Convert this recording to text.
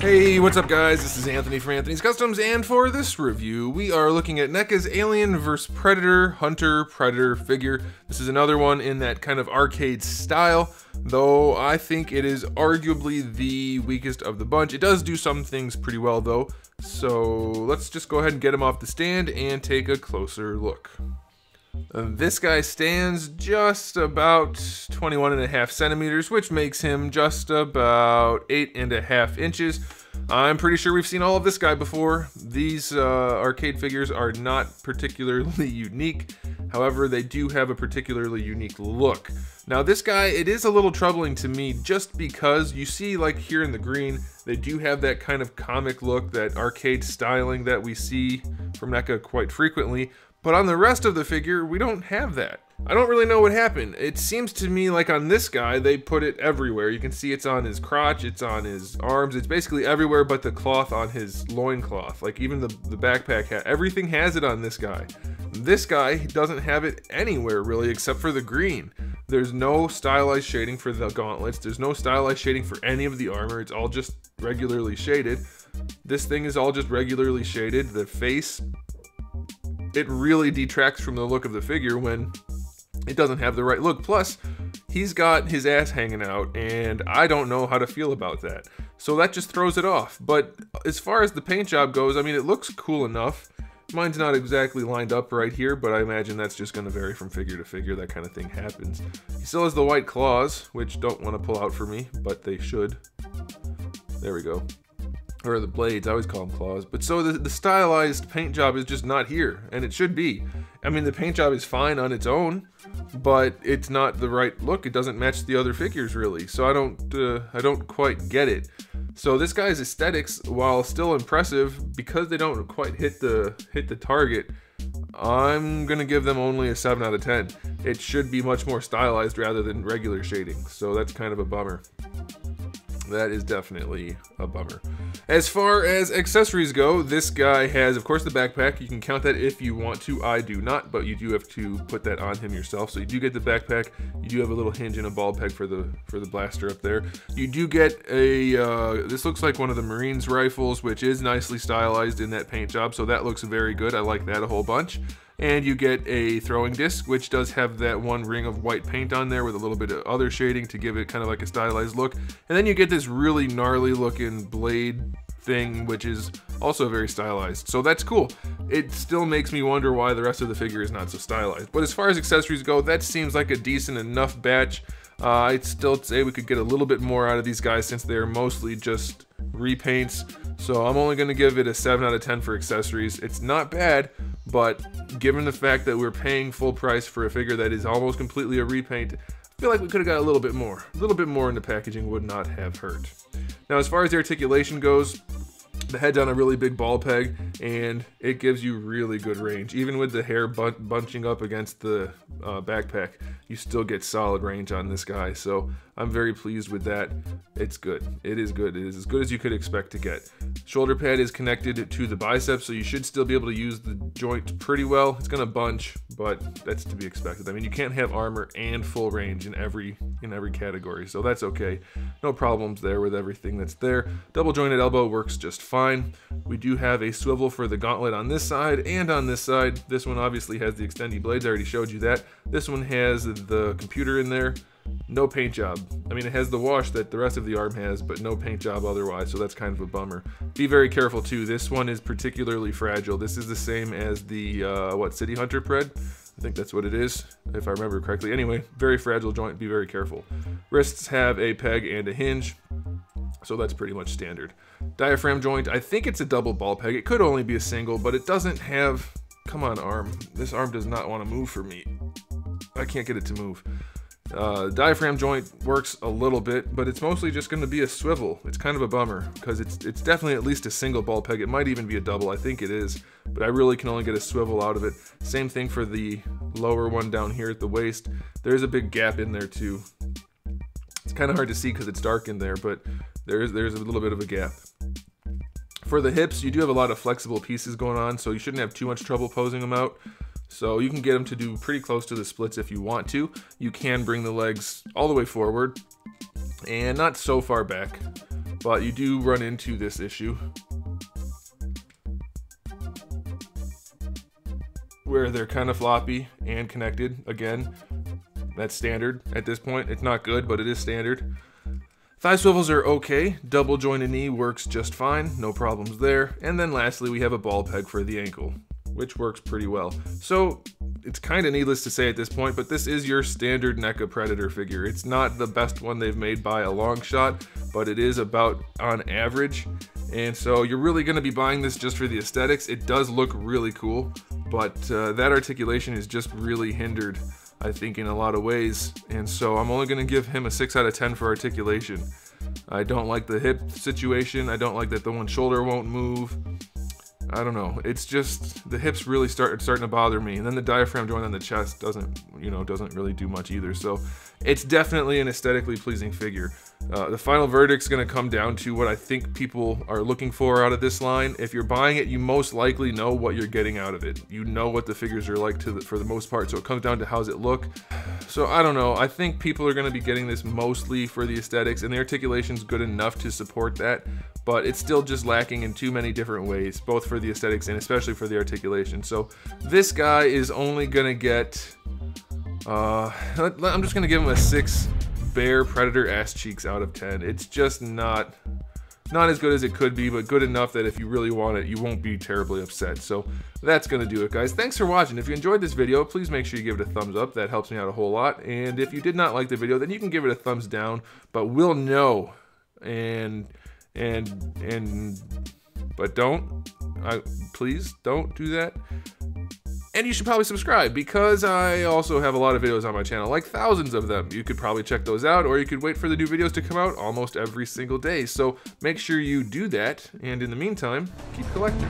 Hey, what's up guys? This is Anthony from Anthony's Customs, and for this review, we are looking at NECA's Alien vs. Predator Hunter Predator figure. This is another one in that kind of arcade style, though I think it is arguably the weakest of the bunch. It does do some things pretty well though, so let's just go ahead and get him off the stand and take a closer look. This guy stands just about 21.5 centimeters, which makes him just about 8.5 inches. I'm pretty sure we've seen all of this guy before. These arcade figures are not particularly unique. However, they do have a particularly unique look. Now this guy, it is a little troubling to me just because you see, like here in the green, they do have that kind of comic look, that arcade styling that we see from NECA quite frequently. But on the rest of the figure, we don't have that. I don't really know what happened. It seems to me like on this guy, they put it everywhere. You can see it's on his crotch, it's on his arms, it's basically everywhere but the cloth on his loincloth. Like even the backpack hat, everything has it on this guy. This guy doesn't have it anywhere really except for the green. There's no stylized shading for the gauntlets, there's no stylized shading for any of the armor, it's all just regularly shaded. This thing is all just regularly shaded. The face, it really detracts from the look of the figure when it doesn't have the right look. Plus, he's got his ass hanging out, and I don't know how to feel about that. So that just throws it off. But as far as the paint job goes, I mean, it looks cool enough. Mine's not exactly lined up right here, but I imagine that's just going to vary from figure to figure. That kind of thing happens. He still has the white claws, which don't want to pull out for me, but they should. There we go. Or the blades, I always call them claws. But so the stylized paint job is just not here, and it should be. I mean, the paint job is fine on its own, but it's not the right look. It doesn't match the other figures really, so I don't quite get it. So this guy's aesthetics, while still impressive, because they don't quite hit the target, I'm gonna give them only a 7 out of 10. It should be much more stylized rather than regular shading, so that's kind of a bummer. That is definitely a bummer. As far as accessories go, this guy has, of course, the backpack. You can count that if you want to. I do not, but you do have to put that on him yourself. So you do get the backpack. You do have a little hinge and a ball peg for the blaster up there. You do get a, this looks like one of the Marines rifles, which is nicely stylized in that paint job. So that looks very good. I like that a whole bunch. And you get a throwing disc, which does have that one ring of white paint on there with a little bit of other shading to give it kind of like a stylized look. And then you get this really gnarly looking blade thing, which is also very stylized. So that's cool. It still makes me wonder why the rest of the figure is not so stylized. But as far as accessories go, that seems like a decent enough batch. I'd still say we could get a little bit more out of these guys since they're mostly just repaints. So I'm only going to give it a 7 out of 10 for accessories. It's not bad, but given the fact that we're paying full price for a figure that is almost completely a repaint, I feel like we could have got a little bit more. A little bit more in the packaging would not have hurt. Now, as far as the articulation goes, the head's on a really big ball peg, and it gives you really good range. Even with the hair bunching up against the backpack, you still get solid range on this guy. So I'm very pleased with that. It's good. It is good. It is as good as you could expect to get. Shoulder pad is connected to the bicep, so you should still be able to use the joint pretty well. It's gonna bunch, but that's to be expected. I mean, you can't have armor and full range in every category, so that's okay. No problems there with everything that's there. Double jointed elbow works just fine. We do have a swivel for the gauntlet on this side and on this side. This one obviously has the extendy blades. I already showed you that. This one has the computer in there. No paint job. I mean, it has the wash that the rest of the arm has, but no paint job otherwise, so that's kind of a bummer. Be very careful too. This one is particularly fragile. This is the same as the, City Hunter Pred? I think that's what it is, if I remember correctly. Anyway, very fragile joint, be very careful. Wrists have a peg and a hinge, so that's pretty much standard. Diaphragm joint, I think it's a double ball peg. It could only be a single, but it doesn't have, come on arm. This arm does not want to move for me. I can't get it to move. Diaphragm joint works a little bit, but it's mostly just going to be a swivel. It's kind of a bummer because it's definitely at least a single ball peg. It might even be a double. I think it is, but I really can only get a swivel out of it. Same thing for the lower one down here at the waist. There's a big gap in there too. It's kind of hard to see because it's dark in there, but there's a little bit of a gap. For the hips, you do have a lot of flexible pieces going on, so you shouldn't have too much trouble posing them out. So you can get them to do pretty close to the splits if you want to. You can bring the legs all the way forward and not so far back. but you do run into this issue where they're kind of floppy and connected. Again, that's standard at this point. It's not good, but it is standard. Thigh swivels are okay. Double jointed knee works just fine. No problems there. And then lastly, we have a ball peg for the ankle, which works pretty well. So it's kind of needless to say at this point, but this is your standard NECA Predator figure. It's not the best one they've made by a long shot, but it is about on average. And so you're really going to be buying this just for the aesthetics. It does look really cool, but that articulation is just really hindered, I think, in a lot of ways. And so I'm only going to give him a 6 out of 10 for articulation. I don't like the hip situation. I don't like that the one shoulder won't move. I don't know. It's just the hips really starting to bother me, and then the diaphragm joint on the chest doesn't really do much either. So it's definitely an aesthetically pleasing figure. The final verdict's going to come down to what I think people are looking for out of this line. If you're buying it, you most likely know what you're getting out of it. You know what the figures are like for the most part, so it comes down to how's it look. So I don't know. I think people are going to be getting this mostly for the aesthetics, and the articulation's good enough to support that, but it's still just lacking in too many different ways, both for the aesthetics and especially for the articulation. So this guy is only going to get, I'm just going to give him a 6 bare Predator ass cheeks out of 10. It's just not as good as it could be, but good enough that if you really want it, you won't be terribly upset. So that's gonna do it, guys. Thanks for watching. If you enjoyed this video, please make sure you give it a thumbs up. That helps me out a whole lot. And if you did not like the video, then you can give it a thumbs down, but we'll know. But please don't do that. And you should probably subscribe, because I also have a lot of videos on my channel, like thousands of them. You could probably check those out, or you could wait for the new videos to come out almost every single day. So make sure you do that, and in the meantime, keep collecting.